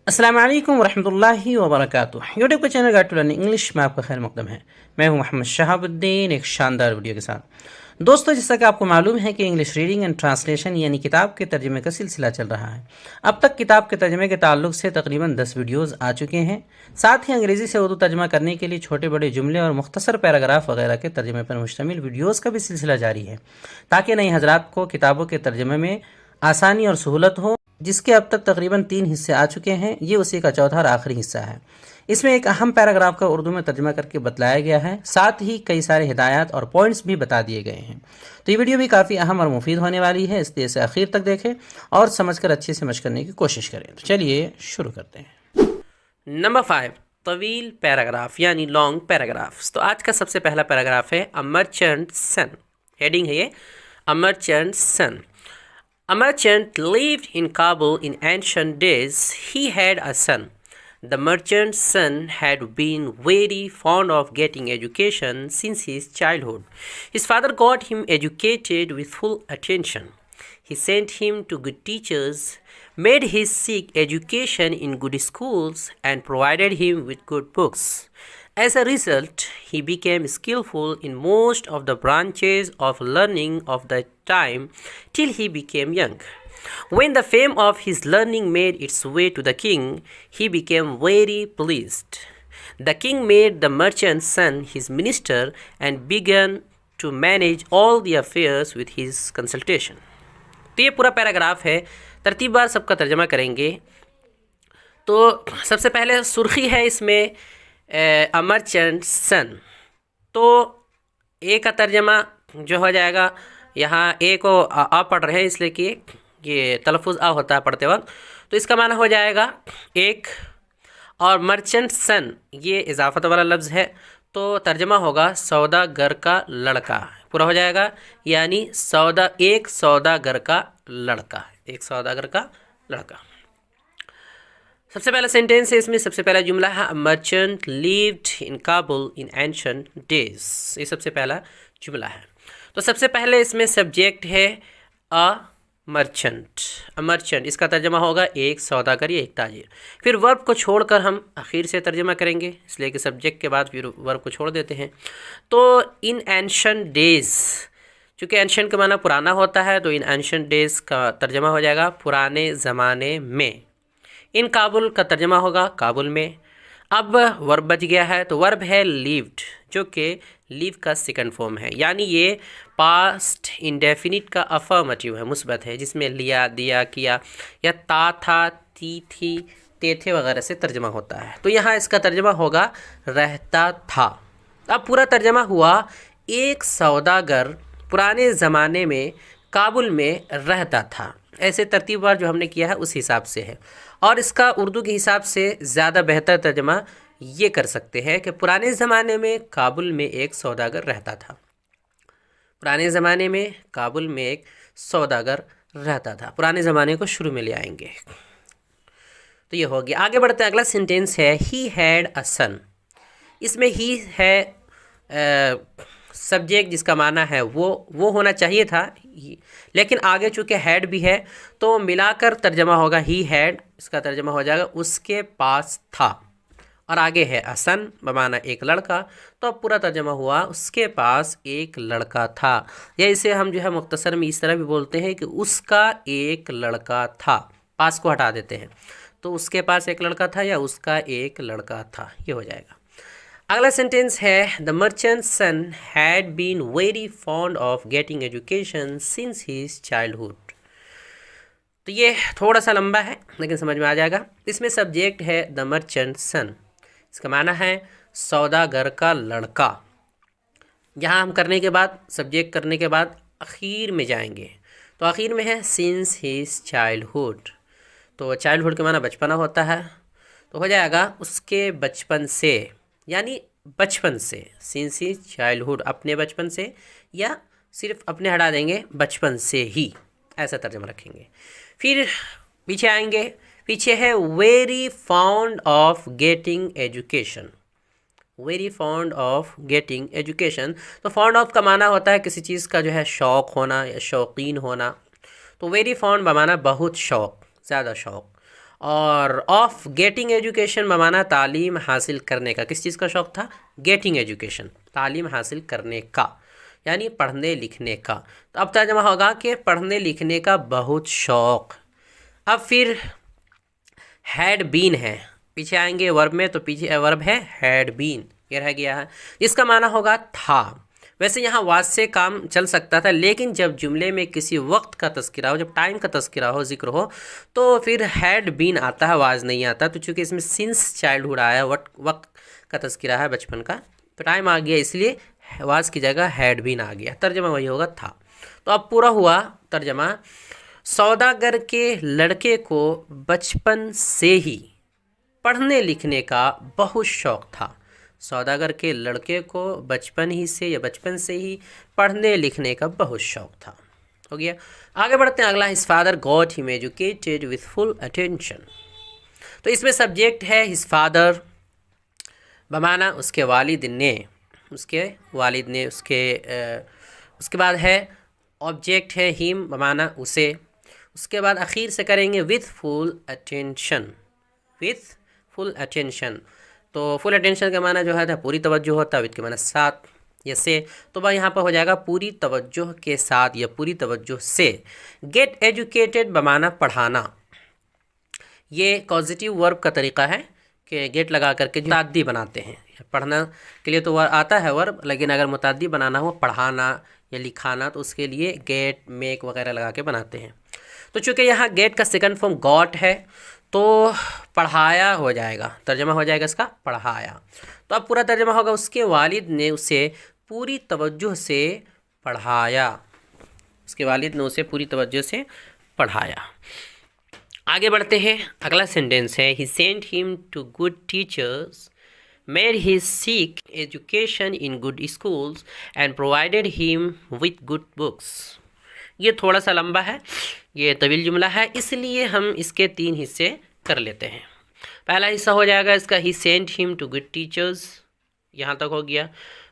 अस्सलाम वालेकुम वरहमतुल्लाहि वबरकातुह। यूट्यूब के channel guide to learn English में आपका खैर मकदम है। मैं हूं मोहम्मद शहाबुद्दीन, एक शानदार वीडियो के साथ। दोस्तों, जैसा कि आपको मालूम है कि इंग्लिश रीडिंग एंड ट्रांसलेशन यानी किताब के तर्जुमे का सिलसिला चल रहा है। अब तक किताब के तर्जुमे के ताल्लुक से तकरीबन 10 वीडियोज़ आ चुके हैं। साथ ही अंग्रेज़ी से उर्दू तर्जमा करने के लिए छोटे बड़े जुमले और मुख्तसर पैराग्राफ वगैरह के तर्जुमे पर मुश्तमिल वीडियोज़ का भी सिलसिला जारी है, ताकि नए हजरात को किताबों के तर्जुमे में आसानी और सहूलत हो। जिसके अब तक तकरीबन 3 हिस्से आ चुके हैं, ये उसी का चौथा और आखिरी हिस्सा है। इसमें एक अहम पैराग्राफ का उर्दू में तर्जुमा करके बतलाया गया है, साथ ही कई सारे हिदायत और पॉइंट्स भी बता दिए गए हैं। तो ये वीडियो भी काफ़ी अहम और मुफीद होने वाली है, इसलिए इसे आखिर तक देखें और समझकर अच्छे से मशक करने की कोशिश करें। तो चलिए शुरू करते हैं। नंबर 5, तवील पैराग्राफ यानी लॉन्ग पैराग्राफ्स। तो आज का सबसे पहला पैराग्राफ है अ मर्चेंट सन। हेडिंग है ये, a merchant son. A merchant lived in Kabul in ancient days. He had a son. The merchant's son had been very fond of getting education since his childhood. His father got him educated with full attention. He sent him to good teachers, made him seek education in good schools, and provided him with good books. As a result, he became skillful in most of the branches of learning of the time till he became young. When the fame of his learning made its way to the king, he became very pleased. The king made the merchant's son his minister and began to manage all the affairs with his consultation. तो ये पूरा paragraph है, तरतीबवार सबका तर्जमा करेंगे। तो सबसे पहले सुर्खी है इसमें अ मर्चेंट सन। तो ए का तर्जमा जो हो जाएगा, यहाँ ए को आ पढ़ रहे हैं इसलिए कि ये तलफ़ुज़ आ होता है पढ़ते वक्त, तो इसका माना हो जाएगा एक। और मर्चेंट सन ये इजाफत वाला लफ्ज़ है, तो तर्जमा होगा सौदागर का लड़का। पूरा हो जाएगा यानी एक सौदागर का लड़का, एक सौदागर का लड़का। सबसे पहला सेंटेंस है इसमें, सबसे पहला जुमला है merchant lived in Kabul in ancient days. ये सबसे पहला जुमला है। तो सबसे पहले इसमें सब्जेक्ट है अ मर्चेंट। अ मर्चेंट इसका तर्जमा होगा एक सौदागर या एक ताजिर। फिर वर्ब को छोड़कर हम आखिर से तर्जमा करेंगे, इसलिए कि सब्जेक्ट के बाद फिर वर्ब को छोड़ देते हैं। तो इन एंशिएंट डेज़, चूँकि एंशिएंट का माना पुराना होता है, तो इन एंशिएंट डेज़ का तर्जमा हो जाएगा पुराने ज़माने में। इन काबुल का तर्जमा होगा काबुल में। अब वर्ब बच गया है, तो वर्ब है लिव्ड, जो कि लिव का सेकंड फॉर्म है, यानी ये पास्ट इंडेफिनिट का अफर्मेटिव है, मुस्बत है, जिसमें लिया, दिया, किया या ता, था, ती, थी, ते, थे वगैरह से तर्जमा होता है। तो यहाँ इसका तर्जमा होगा रहता था। अब पूरा तर्जमा हुआ एक सौदागर पुराने ज़माने में काबुल में रहता था। ऐसे तरतीबवार जो हमने किया है उस हिसाब से है। और इसका उर्दू के हिसाब से ज़्यादा बेहतर तर्जमा ये कर सकते हैं कि पुराने ज़माने में काबुल में एक सौदागर रहता था। पुराने ज़माने में काबुल में एक सौदागर रहता था। पुराने ज़माने को शुरू में ले आएंगे। तो ये हो गया। आगे बढ़ते हैं, अगला सेंटेंस है ही हैड अ सन। इसमें ही है सब्जेक्ट, जिसका माना है वो होना चाहिए था, लेकिन आगे चूँकि हैड भी है तो मिलाकर तर्जमा होगा ही हैड। इसका तर्जमा हो जाएगा उसके पास था। और आगे है असन बमाना एक लड़का, तो अब पूरा तर्जमा हुआ उसके पास एक लड़का था। या इसे हम जो है मुख्तसर में इस तरह भी बोलते हैं कि उसका एक लड़का था। पास को हटा देते हैं, तो उसके पास एक लड़का था या उसका एक लड़का था, ये हो जाएगा। अगला सेंटेंस है the merchant son had been very fond of getting education since his childhood. तो ये थोड़ा सा लंबा है लेकिन समझ में आ जाएगा। इसमें सब्जेक्ट है द मर्चेंट सन, इसका माना है सौदागर का लड़का। यहाँ हम करने के बाद, सब्जेक्ट करने के बाद आखिर में जाएंगे, तो आखिर में है सिंस हिज चाइल्डहुड। तो चाइल्डहुड के माना बचपना होता है, तो हो जाएगा उसके बचपन से, यानी बचपन से। सिंस हिज चाइल्डहुड अपने बचपन से, या सिर्फ अपने हटा देंगे बचपन से ही, ऐसा तर्जुमा रखेंगे। फिर पीछे आएंगे, पीछे है very found of getting education. Very found of getting education, तो फाउंड ऑफ का माना होता है किसी चीज़ का जो है शौक़ होना या शौकीन होना। तो वेरी फाउंड बमाना बहुत शौक़, ज़्यादा शौक़। और ऑफ गेटिंग एजुकेशन बमाना तालीम हासिल करने का। किस चीज़ का शौक़ था? गेटिंग एजुकेशन, तालीम हासिल करने का, यानी पढ़ने लिखने का। तो अब तर्जमा होगा कि पढ़ने लिखने का बहुत शौक़। अब फिर हैड बीन है, पीछे आएंगे वर्ब में, तो पीछे वर्ब है हैड बीन, ये रह गया है, इसका माना होगा था। वैसे यहाँ वाज से काम चल सकता था, लेकिन जब जुमले में किसी वक्त का तस्करा हो, जब टाइम का तस्करा हो, जिक्र हो, तो फिर हैड बीन आता है, वाज नहीं आता। तो चूँकि इसमें सिंस चाइल्डहुड आया, वक्त का तस्करा है, बचपन का, तो टाइम आ गया, इसलिए वाज की जगह हैड बीन आ गया। तर्जमा वही होगा था। तो अब पूरा हुआ तर्जमा। सौदागर के लड़के को बचपन से ही पढ़ने लिखने का बहुत शौक़ था। सौदागर के लड़के को बचपन ही से या बचपन से ही पढ़ने लिखने का बहुत शौक़ था। हो गया। आगे बढ़ते हैं। अगला, his father got him educated with full attention. तो इसमें सब्जेक्ट है हिज फादर, बमाना उसके वालिद ने, उसके बाद है ऑब्जेक्ट है हिम, बमाना उसे। उसके बाद आखिर से करेंगे with full attention, with full attention. तो फुल अटेंशन का माना जो है पूरी तवज्जो होता है, विथ के माना साथ या से, तो वह यहाँ पर हो जाएगा पूरी तवज्जो के साथ या पूरी तवज्जो से। गेट एजुकेटेड बमाना पढ़ाना, ये पॉजिटिव वर्ब का तरीका है कि गेट लगा करके मुताद्दी बनाते हैं। पढ़ना के लिए तो आता है वर्ब, लेकिन अगर मुताद्दी बनाना हो, पढ़ाना या लिखाना, तो उसके लिए गेट, मेक वगैरह लगा के बनाते हैं। तो चूँकि यहाँ गेट का सेकंड फॉर्म गॉट है, तो पढ़ाया हो जाएगा, तर्जमा हो जाएगा इसका पढ़ाया। तो अब पूरा तर्जमा होगा उसके वालिद ने उसे पूरी तवज्जो से पढ़ाया, उसके वालिद ने उसे पूरी तवज्जो से पढ़ाया। आगे बढ़ते हैं। अगला सेंटेंस है he sent him to good teachers, made his seek education in good schools and provided him with good books. ये थोड़ा सा लंबा है, ये तवील जुमला है, इसलिए हम इसके 3 हिस्से कर लेते हैं। पहला हिस्सा हो जाएगा इसका he sent him to good teachers, यहाँ तक हो गया।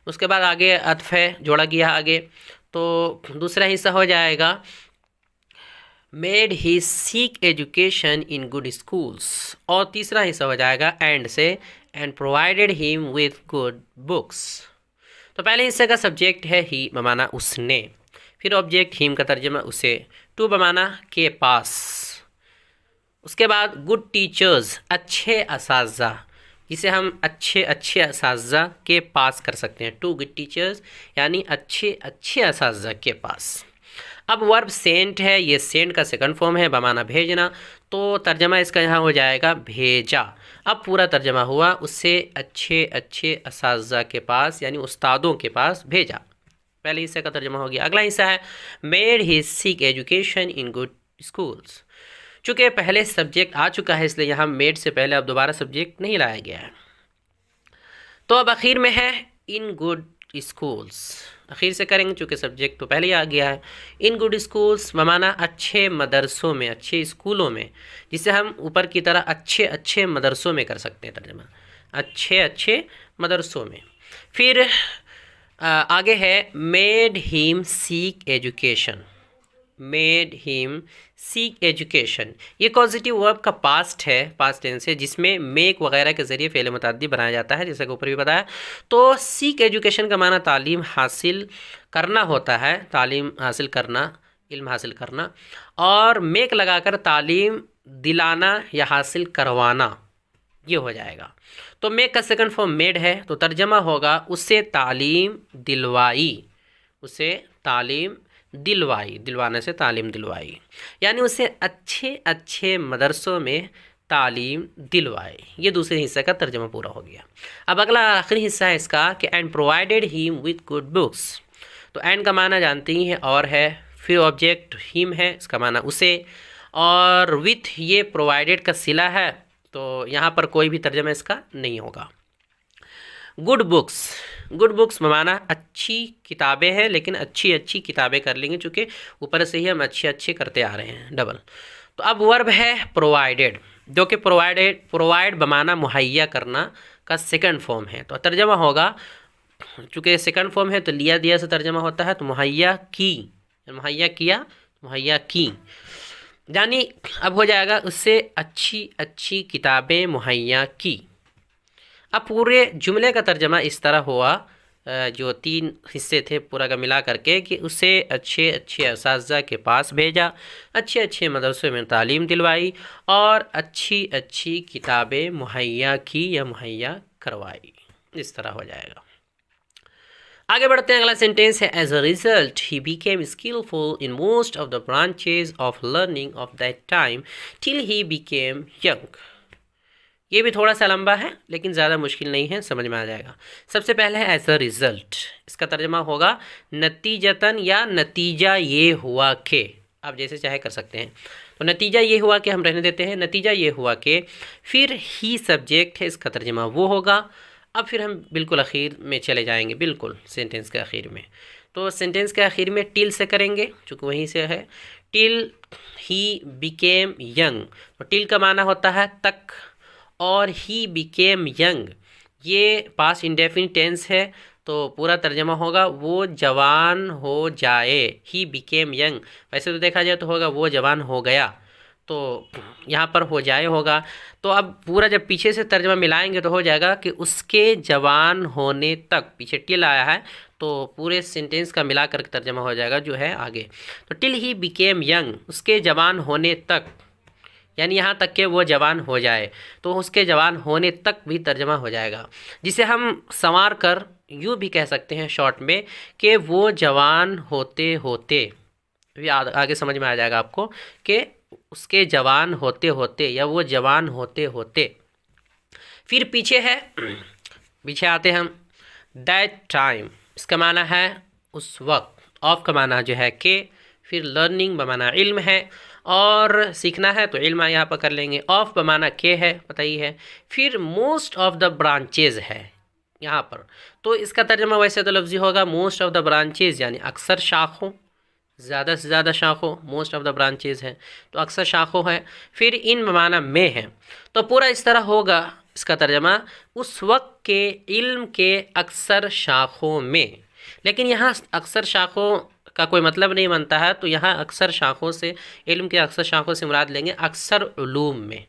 उसके बाद आगे अतफ है, जोड़ा गया आगे, तो दूसरा हिस्सा हो जाएगा made he seek education in good schools, और तीसरा हिस्सा हो जाएगा एंड से and provided him with good books. तो पहले हिस्से का सब्जेक्ट है ही, बमाना उसने, फिर ऑब्जेक्ट हिम का तर्जमा उसे, टू बमाना के पास। उसके बाद गुड टीचर्स, अच्छे असाज़ा, जिसे हम अच्छे असाज़ा के पास कर सकते हैं, टू गुड टीचर्स यानी अच्छे असाज़ा के पास। अब वर्ब सेंट है, ये सेंट का सेकंड फॉर्म है, बमाना भेजना, तो तर्जमा इसका यहाँ हो जाएगा भेजा। अब पूरा तर्जमा हुआ उससे अच्छे असाज़ा के पास यानी उस्तादों के पास भेजा। पहले हिस्से का तर्जमा हो गया। अगला हिस्सा है made his seek education in good schools. चूँकि पहले सब्जेक्ट आ चुका है, इसलिए यहाँ मेड से पहले अब दोबारा सब्जेक्ट नहीं लाया गया है। तो अब आखिर में है इन गुड स्कूल्स, आखिर से करेंगे चूँकि सब्जेक्ट तो पहले ही आ गया है। इन गुड स्कूल्स बमाना अच्छे मदरसों में, अच्छे स्कूलों में, जिसे हम ऊपर की तरह अच्छे मदरसों में कर सकते हैं तर्जमा, अच्छे मदरसों में। फिर आगे है made him seek education, made him seek education, ये पॉजिटिव वर्ब का पास्ट है, पास्ट टेंस है, जिसमें मेक वगैरह के ज़रिए फ़ेल मुतअद्दी बनाया जाता है, जैसा कि ऊपर भी बताया। तो सीक एजुकेशन का माना तालीम हासिल करना होता है, तालीम हासिल करना, इल्म हासिल करना, और मेक लगाकर तालीम दिलाना या हासिल करवाना, ये हो जाएगा। तो मेक का सेकंड फॉर्म मेड है, तो तर्जमा होगा उससे तालीम दिलवाई, उसे तालीम दिलवाई, दिलवाने से तालीम दिलवाई, यानी उसे अच्छे मदरसों में तालीम दिलवाई। ये दूसरे हिस्से का तर्जमा पूरा हो गया। अब अगला आखिरी हिस्सा है इसका कि and provided him with good books. तो एंड का माना जानते ही हैं और है, फिर ऑब्जेक्ट हिम है, इसका माना उसे, और विथ ये प्रोवाइडेड का सिला है, तो यहाँ पर कोई भी तर्जमा इसका नहीं होगा। गुड बुक्स माना अच्छी किताबें हैं, लेकिन अच्छी किताबें कर लेंगे, चूँकि ऊपर से ही हम अच्छे करते आ रहे हैं, डबल। तो अब वर्ब है प्रोवाइडेड, जो कि प्रोवाइड बमाना मुहैया करना का सेकंड फॉर्म है। तो तर्जमा होगा, चूँकि सेकंड फॉर्म है तो लिया दिया से तर्जमा होता है, तो मुहैया की, मुहैया किया, मुहैया की, यानी अब हो जाएगा उससे अच्छी अच्छी किताबें मुहैया की। अब पूरे जुमले का तर्जमा इस तरह हुआ, जो 3 हिस्से थे पूरा का मिला करके, कि उसे अच्छे अच्छे असातिज़ा के पास भेजा, अच्छे अच्छे मदरसों में तालीम दिलवाई और अच्छी अच्छी किताबें मुहैया की या मुहैया करवाई। इस तरह हो जाएगा। आगे बढ़ते हैं। अगला सेंटेंस है as a result he became skilful in most of the branches of learning of that time till he became young. ये भी थोड़ा सा लंबा है लेकिन ज़्यादा मुश्किल नहीं है, समझ में आ जाएगा। सबसे पहले है एज अ रिजल्ट, इसका तर्जमा होगा नतीजतन या नतीजा ये हुआ कि। आप जैसे चाहे कर सकते हैं। तो नतीजा ये हुआ कि हम रहने देते हैं, नतीजा ये हुआ कि, फिर ही सब्जेक्ट है, इसका तर्जमा वो होगा। अब फिर हम बिल्कुल आखिर में चले जाएंगे, बिल्कुल सेंटेंस के आखिर में। तो सेंटेंस के आखिर में टिल से करेंगे चूँकि वहीं से है। टिल ही बिकेम यंग, तो टिल का माना होता है तक, और ही बिकेम यंग ये पास्ट इंडेफिनिट टेंस है, तो पूरा तर्जमा होगा वो जवान हो जाए। ही बिकेम यंग, वैसे तो देखा जाए तो होगा वो जवान हो गया, तो यहाँ पर हो जाए होगा। तो अब पूरा जब पीछे से तर्जमा मिलाएंगे तो हो जाएगा कि उसके जवान होने तक, पीछे टिल आया है तो पूरे सेंटेंस का मिला कर तर्जमा हो जाएगा जो है आगे। तो टिल ही बिकेम यंग, उसके जवान होने तक, यानी यहाँ तक कि वो जवान हो जाए, तो उसके जवान होने तक भी तर्जमा हो जाएगा, जिसे हम संवार कर यूँ भी कह सकते हैं शॉर्ट में कि वो जवान होते होते। भी आगे समझ में आ जाएगा आपको कि उसके जवान होते होते या वो जवान होते होते। फिर पीछे है, पीछे आते हम। दैट टाइम, इसका माना है उस वक्त। ऑफ का माना जो है कि, फिर लर्निंग बमाना इल्म है, और सीखना है तो इल्म यहाँ पर कर लेंगे। ऑफ बमाना के है, पता ही है। फिर मोस्ट ऑफ द ब्रांचेज है यहाँ पर, तो इसका तर्जमा वैसे तो लफ्ज़ी होगा मोस्ट ऑफ द ब्रांचेज, यानी अक्सर शाखों, ज़्यादा से ज़्यादा शाखों। मोस्ट ऑफ द ब्रांचेज है तो अक्सर शाखों है। फिर इन बमाना में है, तो पूरा इस तरह होगा इसका तर्जमा उस वक्त के इल्म के अक्सर शाखों में। लेकिन यहाँ अक्सर शाखों का कोई मतलब नहीं बनता है, तो यहाँ अक्सर शाखों से, इल्म के अक्सर शाखों से मुराद लेंगे अक्सर उलूम में।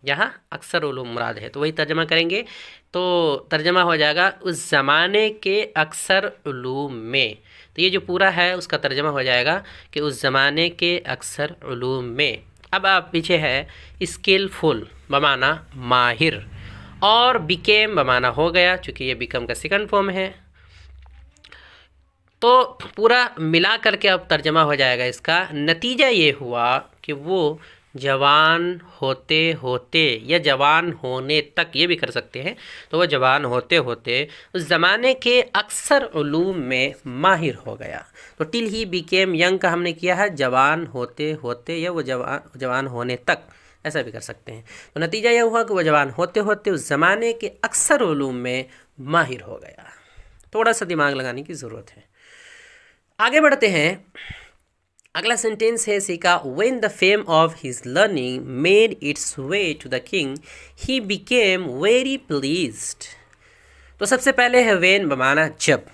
यहाँ अक्सर उलूम मुराद है तो वही तर्जमा करेंगे, तो तर्जमा हो जाएगा उस ज़माने के अक्सर उलूम में। तो ये जो पूरा है उसका तर्जमा हो जाएगा कि उस ज़माने के अक्सर उलूम में। अब आप पीछे है स्किलफुल बमाना माहिर, और बिकेम बमाना हो गया चूँकि ये बिकम का सेकंड फॉर्म है। तो पूरा मिला करके अब तर्जमा हो जाएगा इसका। नतीजा ये हुआ कि वो जवान होते होते या जवान होने तक, ये भी कर सकते हैं, तो वह जवान होते होते उस ज़माने के अक्सर उलूम में माहिर हो गया। तो टिल ही बिकेम यंग का हमने किया है जवान होते होते या वो जवान होने तक, ऐसा भी कर सकते हैं। तो नतीजा यह हुआ कि वह जवान होते होते उस ज़माने के अक्सर उलूम में माहिर हो गया। थोड़ा सा दिमाग लगाने की ज़रूरत है। आगे बढ़ते हैं। अगला सेंटेंस है सीखा। When the fame of his learning made its way to the king, he became very pleased. तो सबसे पहले है when बमाना जब,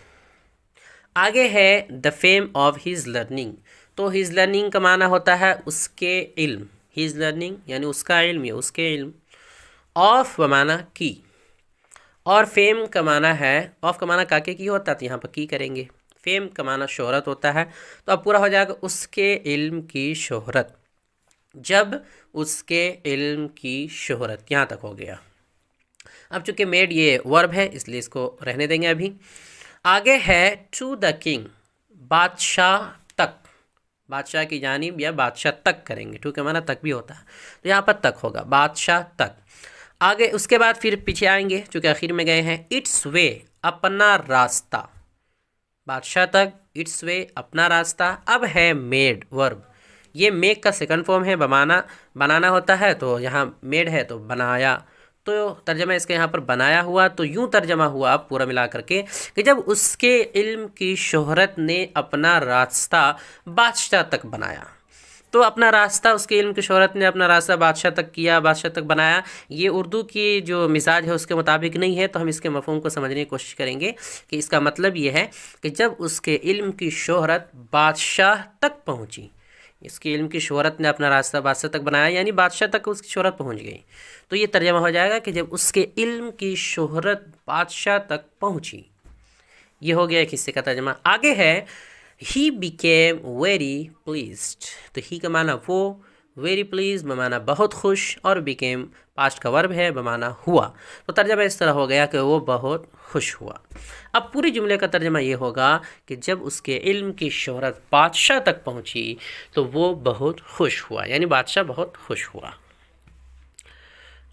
आगे है the fame of his learning। तो his learning का माना होता है उसके इल्म, his learning यानी उसका इल्म या उसके इल्म। of बमाना की, और fame का माना है, of का माना काके की होता है तो यहाँ पर की करेंगे। फेम का माना शोहरत होता है, तो अब पूरा हो जाएगा उसके इल्म की शोहरत, जब उसके इल्म की शोहरत, यहाँ तक हो गया। अब चूँकि मेड ये वर्ब है इसलिए इसको रहने देंगे अभी। आगे है टू द किंग, बादशाह तक, बादशाह की जानिब या बादशाह तक करेंगे। टू का माना तक भी होता है तो यहाँ पर तक होगा, बादशाह तक। आगे उसके बाद फिर पीछे आएंगे चूँकि आखिर में गए हैं। इट्स वे, अपना रास्ता, बादशाह तक, इट्स वे, अपना रास्ता। अब है मेड वर्ब, ये मेक का सेकंड फॉर्म है, बनाना होता है, तो यहाँ मेड है तो बनाया, तो तर्जमा इसका यहाँ पर बनाया हुआ। तो यूँ तर्जमा हुआ पूरा मिला करके कि जब उसके इल्म की शोहरत ने अपना रास्ता बादशाह तक बनाया। तो अपना रास्ता, उसके इल्म की शोहरत ने अपना रास्ता बादशाह तक किया, बादशाह तक बनाया। ये उर्दू की जो मिजाज है उसके मुताबिक नहीं है, तो हम इसके मफ़हूम को समझने की कोशिश करेंगे कि इसका मतलब ये है कि जब उसके इल्म की शोहरत बादशाह तक पहुँची, इसके इल्म की शोहरत ने अपना रास्ता बादशाह तक बनाया, यानी बादशाह तक उसकी शोहरत पहुंच गई। तो ये तर्जमा हो जाएगा कि जब उसके इल्म की शोहरत बादशाह तक पहुंची। ये हो गया एक हिस्से का तर्जमा। आगे है ही बिकेम वेरी प्लीज्ड। तो ही का माना वो, वेरी प्लीज बमाना बहुत खुश, और बिकेम पास्ट का वर्ब है बमाना हुआ। तो तर्जमा इस तरह हो गया कि वो बहुत खुश हुआ। अब पूरी जुमले का तर्जमा ये होगा कि जब उसके इल्म की शोहरत बादशाह तक पहुंची तो वो बहुत खुश हुआ, यानी बादशाह बहुत खुश हुआ।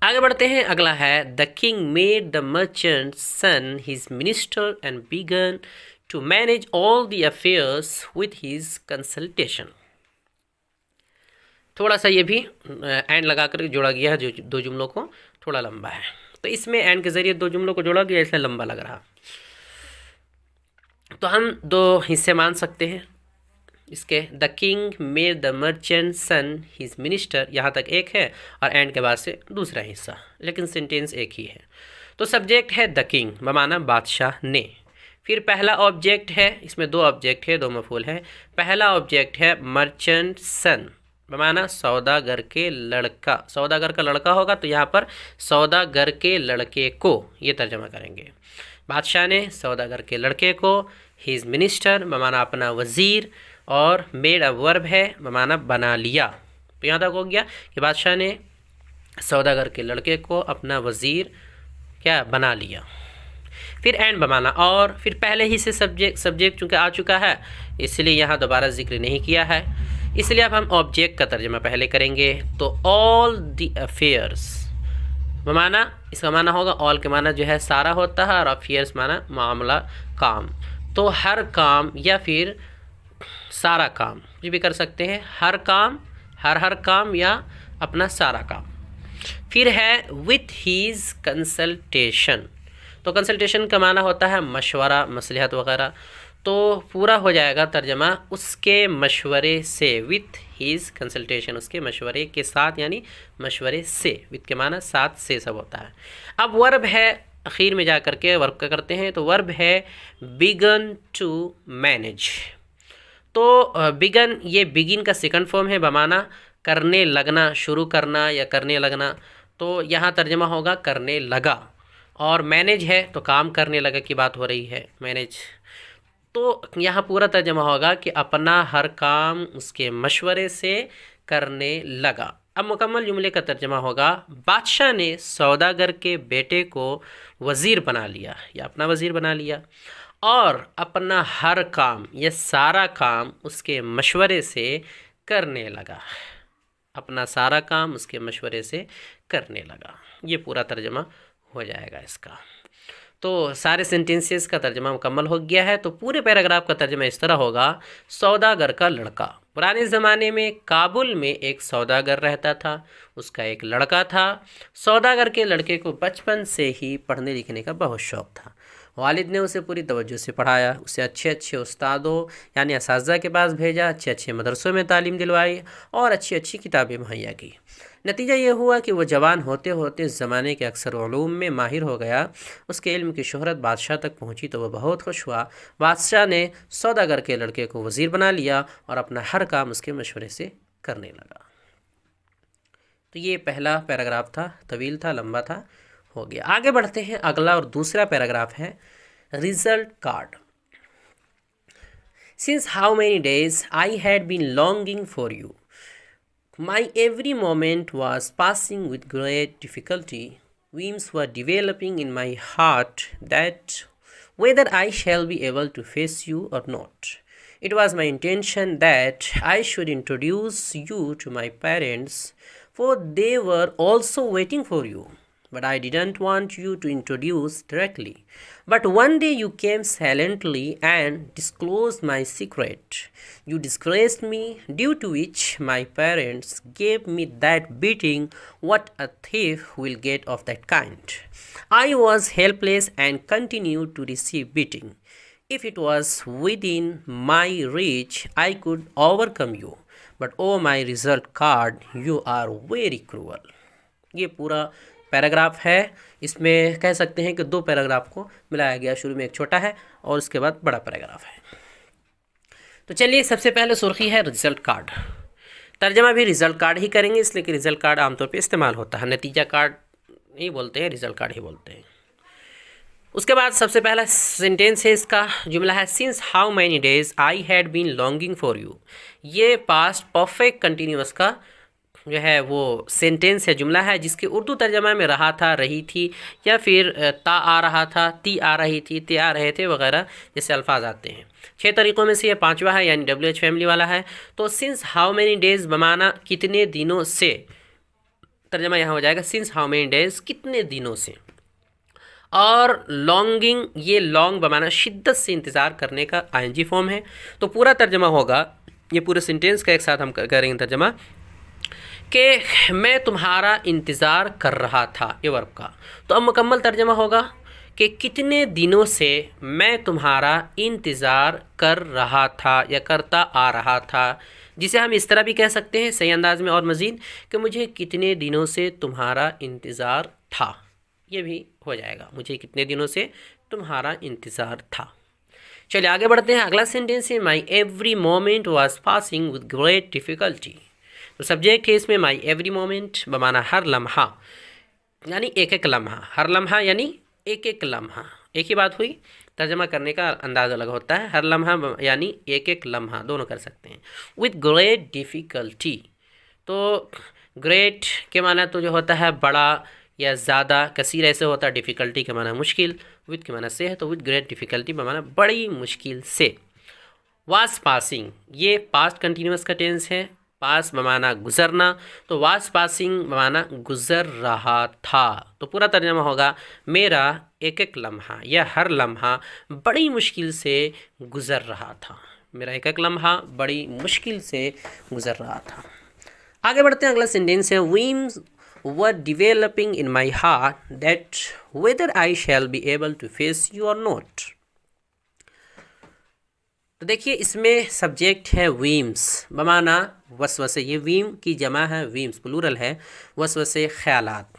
आगे बढ़ते हैं। अगला है the king made the merchant son his minister and began to manage all the affairs with his consultation. थोड़ा सा ये भी एंड लगा कर जोड़ा गया है, जो दो जुमलों को थोड़ा लंबा है, तो इसमें एंड के ज़रिए दो जुमलों को जोड़ा गया, इसलिए लंबा लग रहा। तो हम दो हिस्से मान सकते हैं इसके। The king made the merchant son his minister, यहाँ तक एक है, और एंड के बाद से दूसरा हिस्सा, लेकिन सेंटेंस एक ही है। तो सब्जेक्ट है द किंग बमाना बादशाह ने। फिर पहला ऑब्जेक्ट है, इसमें दो ऑब्जेक्ट है, दो मफूल है। पहला ऑब्जेक्ट है मर्चेंट सन बमाना सौदागर के लड़का। सौदागर का लड़का होगा तो यहाँ पर सौदागर के लड़के को ये तर्जमा करेंगे। बादशाह ने सौदागर के लड़के को, हिज मिनिस्टर बमाना अपना वज़ीर, और मेड अ वर्ब है बमाना बना लिया। तो यहाँ तक हो गया कि बादशाह ने सौदागर के लड़के को अपना वज़ीर क्या बना लिया। फिर एंड बमाना और, फिर पहले ही से सब्जेक्ट चूँकि आ चुका है इसलिए यहाँ दोबारा जिक्र नहीं किया है, इसलिए अब हम ऑब्जेक्ट का तर्जमा पहले करेंगे। तो ऑल द अफेयर्स बमाना, इसका माना होगा ऑल के माना जो है सारा होता है, और अफेयर्स माना मामला काम। तो हर काम या फिर सारा काम ये भी कर सकते हैं, हर काम, हर काम या अपना सारा काम। फिर है विथ हीज कंसल्टेशन। तो कंसल्टेशन का माना होता है मशवरा, मसलहत वगैरह। तो पूरा हो जाएगा तर्जमा उसके मशवरे से, विथ हीज कंसल्टेशन, उसके मशवरे के साथ, यानी मशवरे से। विथ के माना साथ से सब होता है। अब वर्ब है, आखिर में जा कर के वर्ब का करते हैं। तो वर्ब है बिगन टू मैनेज। तो बिगन ये बिगिन का सेकंड फॉर्म है बमाना करने लगना, शुरू करना या करने लगना। तो यहाँ तर्जमा होगा करने लगा, और मैनेज है तो काम करने लगा की बात हो रही है, मैनेज। तो यहाँ पूरा तर्जमा होगा कि अपना हर काम उसके मशवरे से करने लगा। अब मुकम्मल जुमले का तर्जमा होगा बादशाह ने सौदागर के बेटे को वज़ीर बना लिया या अपना वज़ीर बना लिया, और अपना हर काम या सारा काम उसके मशवरे से करने लगा। अपना सारा काम उसके मशवरे से करने लगा। ये पूरा तर्जमा हो जाएगा इसका। तो सारे सेंटेंसेस का तर्जमा मुकम्मल हो गया है। तो पूरे पैराग्राफ का तर्जमा इस तरह होगा सौदागर का लड़का। पुराने ज़माने में काबुल में एक सौदागर रहता था, उसका एक लड़का था। सौदागर के लड़के को बचपन से ही पढ़ने लिखने का बहुत शौक़ था। वालिद ने उसे पूरी तवज्जो से पढ़ाया, उसे अच्छे अच्छे उस्तादों यानी असातिज़ा के पास भेजा, अच्छे अच्छे मदरसों में तालीम दिलवाई और अच्छी अच्छी किताबें मुहैया की। नतीजा ये हुआ कि वह जवान होते होते ज़माने के अक्सर उलूम में माहिर हो गया। उसके इल्म की शोहरत बादशाह तक पहुंची तो वह बहुत खुश हुआ। बादशाह ने सौदागर के लड़के को वज़ीर बना लिया और अपना हर काम उसके मशवरे से करने लगा। तो ये पहला पैराग्राफ था, तवील था, लंबा था, हो गया। आगे बढ़ते हैं। अगला और दूसरा पैराग्राफ है result card. Since how many days I had been longing for you. My every moment was passing with great difficulty. Whims were developing in my heart that whether I shall be able to face you or not. It was my intention that I should introduce you to my parents, for they were also waiting for you. But I didn't want you to introduce directly. But one day you came silently and disclosed my secret. You disgraced me, due to which my parents gave me that beating what a thief will get of that kind. I was helpless and continued to receive beating. If it was within my reach, I could overcome you. But oh my result card, you are very cruel. ये पूरा paragraph है। इसमें कह सकते हैं कि दो paragraph को मिलाया गया। शुरू में एक छोटा है और उसके बाद बड़ा पैराग्राफ है। तो चलिए, सबसे पहले सुर्खी है रिजल्ट कार्ड। तर्जमा भी रिज़ल्ट कार्ड ही करेंगे, इसलिए कि रिज़ल्ट कार्ड आमतौर पे इस्तेमाल होता है, नतीजा कार्ड नहीं बोलते हैं, रिज़ल्ट कार्ड ही बोलते हैं। उसके बाद सबसे पहला सेंटेंस है, इसका जुमला है since how many days I had been longing for you. ये पास्ट परफेक्ट कंटिन्यूअस का जो है वो सेंटेंस है, जुमला है, जिसके उर्दू तर्जमा में रहा था, रही थी, या फिर ता आ रहा था, ती आ रही थी, ते आ रहे थे वगैरह जैसे अल्फाज आते हैं। 6 तरीक़ों में से ये 5वां है, यानी WH फैमिली वाला है। तो सिंस हाउ मैनी डेज बमाना कितने दिनों से, तर्जमा यहाँ हो जाएगा सिंस हाउ मैनी डेज कितने दिनों से। और लॉन्गिंग, ये लॉन्ग बमाना शिद्दत से इंतज़ार करने का ING फॉर्म है। तो पूरा तर्जमा होगा, ये पूरे सेंटेंस का एक साथ हम करेंगे तर्जमा, कि मैं तुम्हारा इंतज़ार कर रहा था, ये वर्ब का। तो अब मुकम्मल तर्जमा होगा कि कितने दिनों से मैं तुम्हारा इंतज़ार कर रहा था या करता आ रहा था, जिसे हम इस तरह भी कह सकते हैं सही अंदाज में और मज़ीद कि मुझे कितने दिनों से तुम्हारा इंतज़ार था, ये भी हो जाएगा, मुझे कितने दिनों से तुम्हारा इंतज़ार था। चलिए आगे बढ़ते हैं। अगला सेंटेंस है माई every moment was passing with great difficulty. तो सब्जेक्ट है इसमें माई एवरी मोमेंट बमाना हर लम्हा, यानी एक एक लम्हा, हर लम्हा यानी एक एक लम्हा, एक ही बात हुई, तर्जमा करने का अंदाज़ अलग होता है। हर लम्हा यानी एक एक लम्हा, दोनों कर सकते हैं। विद ग्रेट डिफ़िकल्टी, तो ग्रेट के माना तो जो होता है बड़ा या ज़्यादा, कसीर ऐसे होता है, डिफ़िकल्टी के माना मुश्किल, विद के माना से है, तो विद ग्रेट डिफ़िकल्टी बमाना बड़ी मुश्किल से। वास पासिंग, ये पास्ट कंटिन्यूअस का टेंस है, पास बमाना गुज़रना, तो वास पासिंग बमाना गुज़र रहा था। तो पूरा तर्जमा होगा मेरा एक एक लम्हा या हर लम्हा बड़ी मुश्किल से गुज़र रहा था, मेरा एक एक लम्हा बड़ी मुश्किल से गुज़र रहा था। आगे बढ़ते हैं, अगला सेंटेंस है whims were developing in my heart that whether I shall be able to face you और नॉट। तो देखिए इसमें सब्जेक्ट है वीम्स बमाना वसवसे, ये वीम की जमा है, वीम्स प्लूरल है, वसवसे ख्यालात।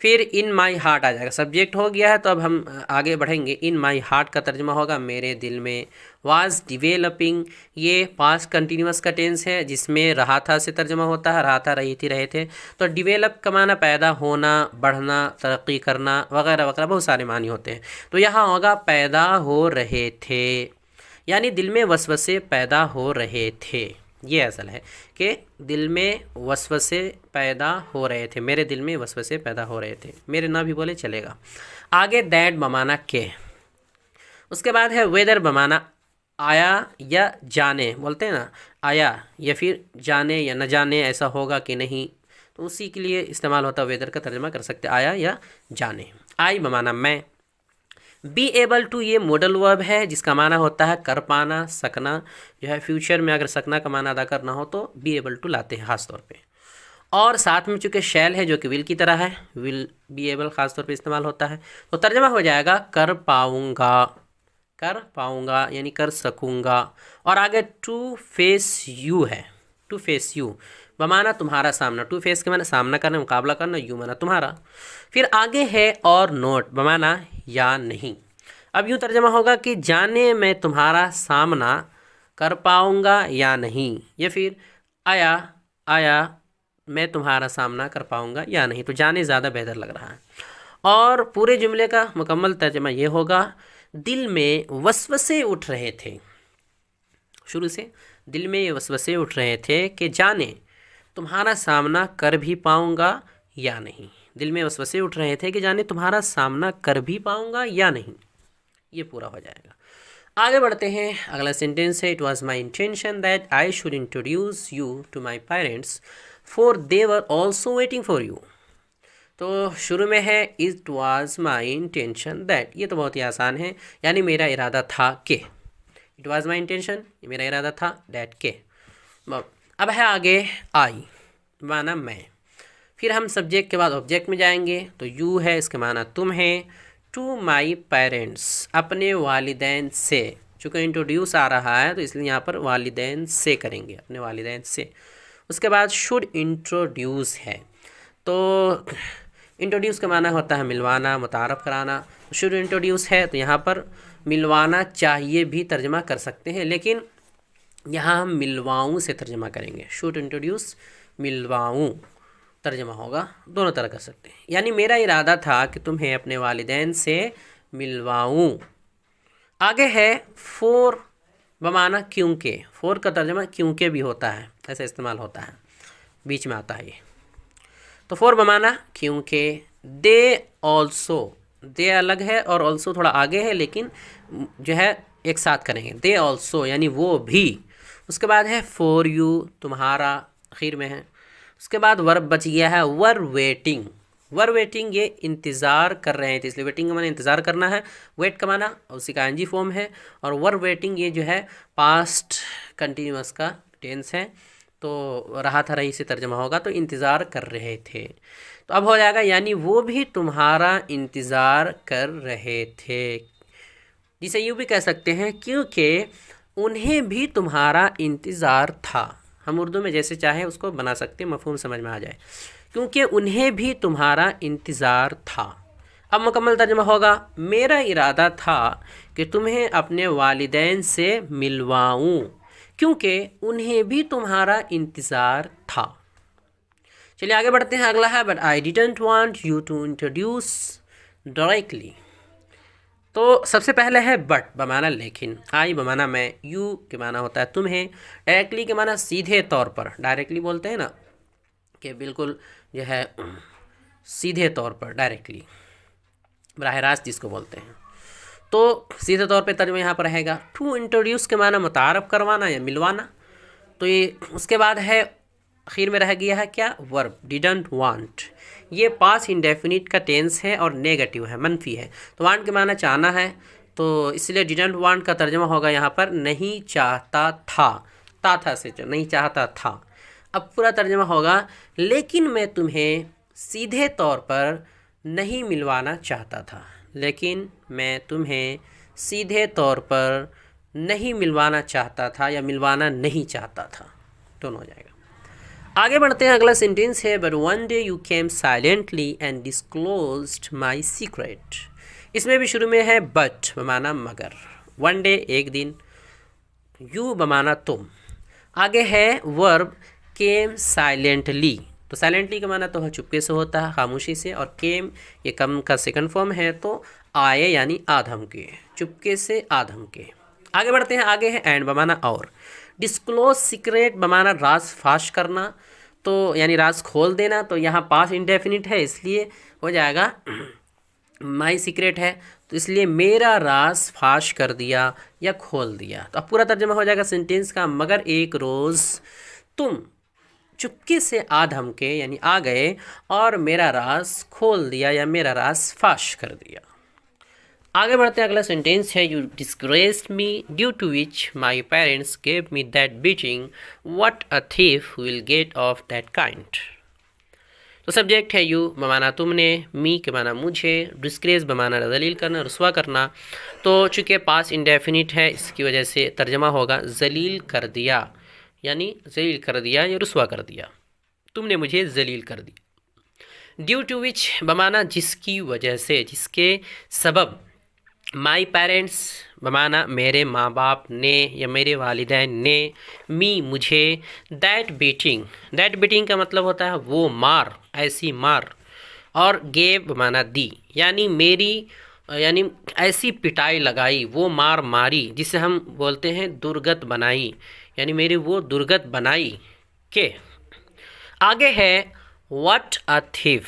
फिर इन माई हार्ट आ जाएगा, सब्जेक्ट हो गया है, तो अब हम आगे बढ़ेंगे। इन माई हार्ट का तर्जमा होगा मेरे दिल में। वाज डिवेलपिंग, ये पास्ट कंटिन्यूअस का टेंस है, जिसमें रहा था से तर्जमा होता है, रहा था, रही थी, रहे थे। तो डिवेलप का माना पैदा होना, बढ़ना, तरक्की करना वगैरह वगैरह, बहुत सारे मानी होते हैं। तो यहाँ होगा पैदा हो रहे थे, यानी दिल में वसवसे पैदा हो रहे थे। ये असल है कि दिल में वसवसे पैदा हो रहे थे, मेरे दिल में वसवसे पैदा हो रहे थे, मेरे ना भी बोले चलेगा। आगे दैट बमाना के, उसके बाद है वेदर बमाना आया या जाने, बोलते हैं ना आया या फिर जाने या न जाने ऐसा होगा कि नहीं, तो उसी के लिए इस्तेमाल होता है, वेदर का तर्जमा कर सकते आया या जाने। आई बमाना मैं। बी एबल टू, ये मॉडल वर्ब है जिसका माना होता है कर पाना, सकना, जो है फ्यूचर में अगर सकना का माना अदा करना हो तो बी एबल टू लाते हैं ख़ास तौर पे। और साथ में चूँकि शैल है जो कि विल की तरह है, विल बी एबल ख़ास तौर पे इस्तेमाल होता है, तो तर्जमा हो जाएगा कर पाऊँगा, कर पाऊँगा यानी कर सकूँगा। और आगे टू फेस यू है, टू फेस यू बमाना तुम्हारा सामना, टू फेस के माना सामना करना, मुकाबला करना, यू माना तुम्हारा। फिर आगे है और नोट बमाना या नहीं। अब यूँ तर्जमा होगा कि जाने मैं तुम्हारा सामना कर पाऊँगा या नहीं, या फिर आया आया मैं तुम्हारा सामना कर पाऊँगा या नहीं, तो जाने ज़्यादा बेहतर लग रहा है। और पूरे जुमले का मुकम्मल तर्जमा ये होगा दिल में वसवसे उठ रहे थे, शुरू से दिल में ये वसवसे उठ रहे थे कि जाने तुम्हारा सामना कर भी पाऊँगा या नहीं, दिल में वसवसे उठ रहे थे कि जाने तुम्हारा सामना कर भी पाऊँगा या नहीं, ये पूरा हो जाएगा। आगे बढ़ते हैं, अगला सेंटेंस है it was my intention that I should introduce you to my parents for they were also waiting for you. तो शुरू में है it was my intention that, ये तो बहुत ही आसान है, यानी मेरा इरादा था कि, इट वॉज माई इंटेंशन ये मेरा इरादा था, दैट के। अब है आगे आई माना मैं, फिर हम सब्जेक्ट के बाद ऑब्जेक्ट में जाएंगे, तो यू है इसके माना तुम है। टू माई पेरेंट्स अपने वालिदैन से, चूँकि इंट्रोड्यूस आ रहा है तो इसलिए यहाँ पर वालिदैन से करेंगे, अपने वालिदैन से। उसके बाद शुड इंट्रोड्यूस है, तो इंट्रोड्यूस का माना होता है मिलवाना, मुतारफ़ कराना, शुड इंट्रोड्यूस है तो यहाँ पर मिलवाना चाहिए भी तर्जमा कर सकते हैं, लेकिन यहाँ हम मिलवाऊँ से तर्जमा करेंगे। शूट इंट्रोड्यूस, मिलवाऊँ तर्जमा होगा, दोनों तरह कर सकते हैं। यानी मेरा इरादा था कि तुम्हें अपने वालिदैन से मिलवाऊँ। आगे है फोर बमाना क्योंकि। फोर का तर्जमा क्योंकि भी होता है, ऐसा इस्तेमाल होता है, बीच में आता है ये। तो फोर बमाना क्योंकि। दे ऑल्सो, दे अलग है और ऑल्सो थोड़ा आगे है, लेकिन जो है एक साथ करेंगे। दे ऑल्सो यानी वो भी। उसके बाद है फॉर यू, तुम्हारा, आखिर में है। उसके बाद वर्ब बच गया है वर वेटिंग। वर वेटिंग ये इंतज़ार कर रहे हैं, तो इसलिए वेटिंग का माना इंतज़ार करना है, वेट का माना उसी का एनजी फॉर्म है, और वर वेटिंग ये जो है पास्ट कंटिन्यूअस का टेंस है, तो रहा था रही से तर्जमा होगा, तो इंतज़ार कर रहे थे। तो अब हो जाएगा यानी वो भी तुम्हारा इंतज़ार कर रहे थे, जिसे यूँ भी कह सकते हैं क्योंकि उन्हें भी तुम्हारा इंतज़ार था। हम उर्दू में जैसे चाहे उसको बना सकते हैं, मफ़हूम समझ में आ जाए। क्योंकि उन्हें भी तुम्हारा इंतज़ार था। अब मुकम्मल तर्जुमा होगा, मेरा इरादा था कि तुम्हें अपने वालिदैन से मिलवाऊँ क्योंकि उन्हें भी तुम्हारा इंतज़ार था। चलिए आगे बढ़ते हैं। अगला है but I didn't want you to introduce directly. तो सबसे पहले है बट बमाना लेकिन, आई बमाना मैं, यू के माना होता है तुम्हें, डायरेक्टली के माना सीधे तौर पर। डायरेक्टली बोलते हैं ना कि बिल्कुल जो है सीधे तौर पर, डायरेक्टली, बराह रास्त जिसको बोलते हैं। तो सीधे तौर पे तर्जुमा यहाँ पर रहेगा। टू इंट्रोड्यूस के माना मुतारफ़ करवाना या मिलवाना। तो ये उसके बाद है आखिर में रह गया है क्या, वर्ब डिडंट वांट। ये पास्ट इंडेफिनिट का टेंस है और नेगेटिव है, मनफी है। तो वांट के माना चाहना है, तो इसलिए डिडंट वांट का तर्जुमा होगा यहाँ पर नहीं चाहता था, था से नहीं चाहता था। अब पूरा तर्जुमा होगा लेकिन मैं तुम्हें सीधे तौर पर नहीं मिलवाना चाहता था, लेकिन मैं तुम्हें सीधे तौर पर नहीं मिलवाना चाहता था या मिलवाना नहीं चाहता था, दोनों हो जाएगा। आगे बढ़ते हैं। अगला सेंटेंस है but one day you came silently and disclosed my secret. इसमें भी शुरू में है बट बमाना मगर, वन डे एक दिन, यू बमाना तुम, आगे है वर्ब केम साइलेंटली। तो साइलेंटली का माना तो है चुपके से होता है, खामोशी से, और केम ये कम का सेकंड फॉर्म है, तो आए यानी आधम के, चुपके से आधम के। आगे बढ़ते हैं। आगे है एंड बमाना और, डिस्क्लोज सीक्रेट बमाना राज फाश करना, तो यानी राज खोल देना। तो यहाँ पास इंडेफिनिट है इसलिए हो जाएगा माई सीक्रेट है, तो इसलिए मेरा राज फाश कर दिया या खोल दिया। तो अब पूरा तर्जुमा हो जाएगा सेंटेंस का, मगर एक रोज़ तुम चुपके से आ धमके यानी आ गए और मेरा राज खोल दिया या मेरा राज फाश कर दिया। आगे बढ़ते हैं। अगला सेंटेंस है you disgraced me due to which my parents gave me that beating, what a thief will get of that kind. तो सब्जेक्ट है यू बमाना तुमने, मी के माना मुझे, डिस्ग्रेस बमाना जलील करना, रुस्वा करना। तो चूँकि पास इंडेफिनिट है इसकी वजह से तर्जमा होगा जलील कर दिया, यानी जलील कर दिया या रुस्वा कर दिया, तुमने मुझे जलील कर दिया। ड्यू टू विच बमाना जिसकी वजह से, जिसके सबब, माई पेरेंट्स बमाना मेरे माँ बाप ने या मेरे वालिदैन ने, मी मुझे, दैट बीटिंग का मतलब होता है वो मार, ऐसी मार, और गेव बमाना दी, यानी मेरी यानी ऐसी पिटाई लगाई, वो मार मारी, जिसे हम बोलते हैं दुर्गत बनाई, यानी मेरी वो दुर्गत बनाई के। आगे है व्हाट अ थीफ,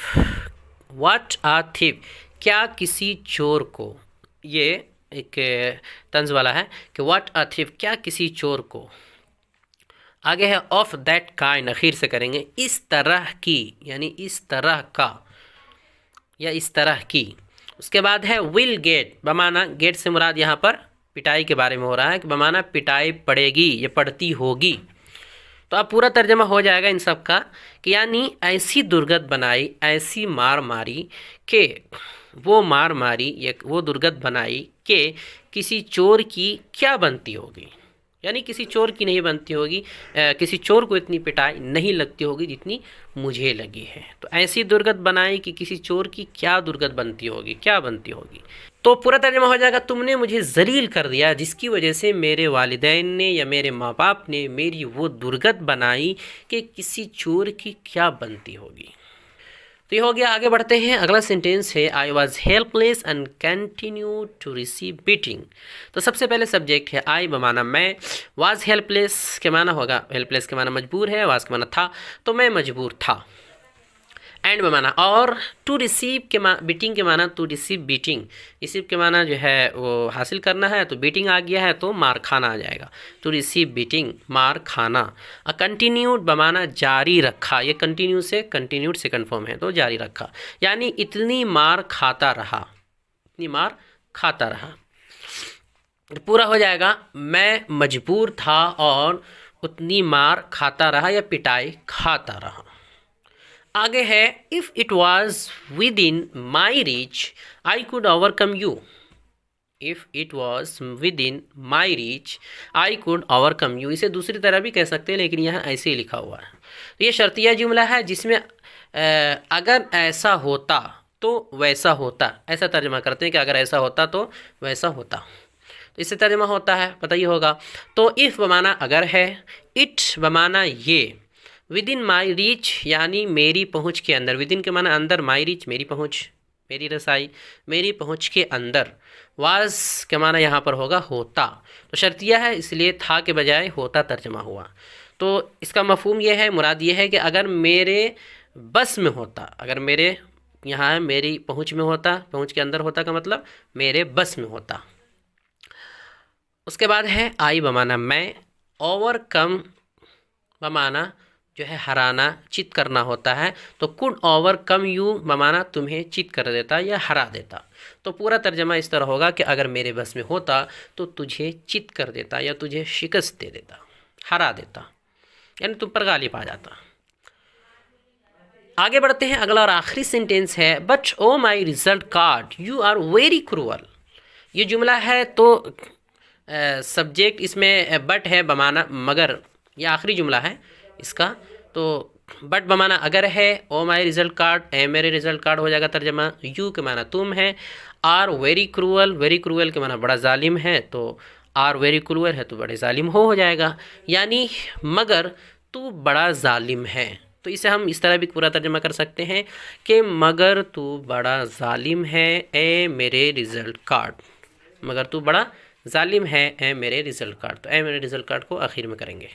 क्या किसी चोर को, ये एक तंज वाला है कि व्हाट अ थीफ क्या किसी चोर को। आगे है ऑफ दैट काइंड, आखिर से करेंगे इस तरह की, यानी इस तरह का या इस तरह की। उसके बाद है विल गेट बमाना, गेट से मुराद यहाँ पर पिटाई के बारे में हो रहा है कि बमाना पिटाई पड़ेगी या पड़ती होगी। तो अब पूरा तर्जमा हो जाएगा इन सब का कि यानी ऐसी दुर्गत बनाई, ऐसी मार मारी कि वो मार मारी या वो दुर्गत बनाई कि किसी चोर की क्या बनती होगी, यानी किसी चोर की नहीं बनती होगी, किसी चोर को इतनी पिटाई नहीं लगती होगी जितनी मुझे लगी है। तो ऐसी दुर्गत बनाई कि किसी चोर की क्या दुर्गत बनती होगी, क्या बनती होगी। तो पूरा तर्जमा हो जाएगा, तुमने मुझे ज़लील कर दिया जिसकी वजह से मेरे वालिदैन ने या मेरे माँ बाप ने मेरी वो दुर्गत बनाई कि किसी चोर की क्या बनती होगी। तो ये हो गया। आगे बढ़ते हैं। अगला सेंटेंस है I was helpless and continue to receive beating. तो सबसे पहले सब्जेक्ट है आई बमाना मैं, वाज हेल्पलेस के माना होगा, हेल्पलेस के माना मजबूर है, वाज के माना था, तो मैं मजबूर था। एंड बमाना और, टू रिसीव के बीटिंग के माना टू रिसीव बीटिंग, रिसीव के माना जो है वो हासिल करना है, तो बीटिंग आ गया है तो मार खाना आ जाएगा। टू रिसीव बीटिंग मार खाना। कंटिन्यूड बमाना जारी रखा, ये कंटिन्यू से कंटिन्यूड सेकंड फॉर्म है तो जारी रखा, यानी इतनी मार खाता रहा, इतनी मार खाता रहा। पूरा हो जाएगा, मैं मजबूर था और उतनी मार खाता रहा या पिटाई खाता रहा। आगे है if it was with in my reach I could overcome you. If it was with in my reach I could overcome you, इसे दूसरी तरह भी कह सकते हैं लेकिन यहाँ ऐसे ही लिखा हुआ है। तो ये शर्तिया जुमला है जिसमें अगर ऐसा होता तो वैसा होता, ऐसा तर्जमा करते हैं कि अगर ऐसा होता तो वैसा होता। तो इससे तर्जमा होता है, पता ही होगा। तो इफ़ बमाना अगर है, इट बमाना ये, विद इन माई रीच यानी मेरी पहुँच के अंदर, विद इन के माना अंदर, माई रीच मेरी पहुँच, मेरी रसाई, मेरी पहुँच के अंदर। वाज के माना यहाँ पर होगा होता, तो शर्तिया है इसलिए था के बजाय होता तर्जमा हुआ। तो इसका मफहूम ये है, मुराद ये है कि अगर मेरे बस में होता, अगर मेरे यहाँ है मेरी पहुँच में होता, पहुँच के अंदर होता का मतलब मेरे बस में होता। उसके बाद है आई बमाना मैं, ओवरकम बमाना जो है हराना, चित करना होता है, तो कुड ओवरकम यू बमाना तुम्हें चित कर देता या हरा देता। तो पूरा तर्जमा इस तरह होगा कि अगर मेरे बस में होता तो तुझे चित कर देता या तुझे शिकस्त दे देता, हरा देता, यानी तुम पर गालिब आ जाता। आगे बढ़ते हैं। अगला और आखिरी सेंटेंस है but O my result card you are very cruel. ये जुमला है तो सब्जेक्ट इसमें बट है बमाना मगर, ये आखिरी जुमला है इसका। तो बट बमाना अगर है, ओ माई रिजल्ट कार्ड ए मेरे रिजल्ट कार्ड हो जाएगा तर्जमा, यू के माना तुम है, are very cruel, very cruel के माना बड़ा जालिम है, तो आर वेरी क्रूअल है तो बड़े जालिम हो जाएगा, यानी मगर तू बड़ा जालिम है। तो इसे हम इस तरह भी पूरा तर्जमा कर सकते हैं कि मगर तू बड़ा जालिम है ए मेरे रिजल्ट कार्ड, मगर तू बड़ा जालिम है ए मेरे रिजल्ट कार्ड। तो ए मेरे रिजल्ट कार्ड को आखिर में करेंगे।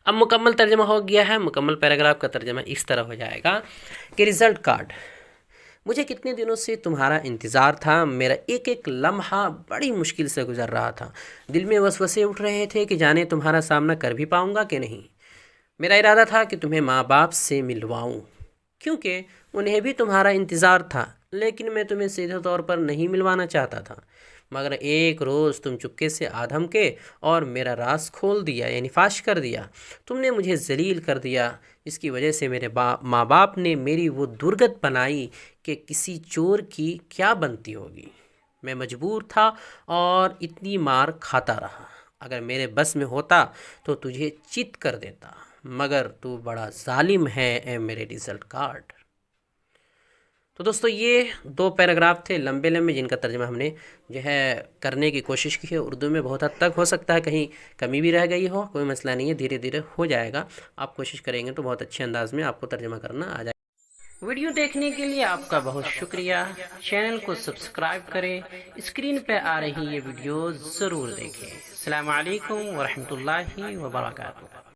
अब मुकम्मल तर्जमा हो गया है। मुकम्मल पैराग्राफ का तर्जमा इस तरह हो जाएगा कि रिज़ल्ट कार्ड, मुझे कितने दिनों से तुम्हारा इंतज़ार था, मेरा एक एक लम्हा बड़ी मुश्किल से गुजर रहा था, दिल में वसवसे उठ रहे थे कि जाने तुम्हारा सामना कर भी पाऊँगा कि नहीं। मेरा इरादा था कि तुम्हें माँ बाप से मिलवाऊँ क्योंकि उन्हें भी तुम्हारा इंतज़ार था, लेकिन मैं तुम्हें सीधे तौर पर नहीं मिलवाना चाहता था। मगर एक रोज़ तुम चुपके से आधम के और मेरा राज खोल दिया यानी फाश कर दिया। तुमने मुझे जलील कर दिया, इसकी वजह से मेरे माँ बाप ने मेरी वो दुर्गत बनाई कि किसी चोर की क्या बनती होगी। मैं मजबूर था और इतनी मार खाता रहा। अगर मेरे बस में होता तो तुझे चित कर देता, मगर तू बड़ा जालिम है ए मेरे रिजल्ट कार्ड। तो दोस्तों ये दो पैराग्राफ थे लंबे लंबे जिनका तर्जुमा हमने जो है करने की कोशिश की है उर्दू में। बहुत हद तक हो सकता है कहीं कमी भी रह गई हो, कोई मसला नहीं है, धीरे धीरे हो जाएगा। आप कोशिश करेंगे तो बहुत अच्छे अंदाज में आपको तर्जुमा करना आ जाएगा। वीडियो देखने के लिए आपका बहुत शुक्रिया। चैनल को सब्सक्राइब करें, स्क्रीन पर आ रही ये वीडियो ज़रूर देखें। अस्सलाम वालेकुम वरहमतुल्लाहि वबरकातुहू।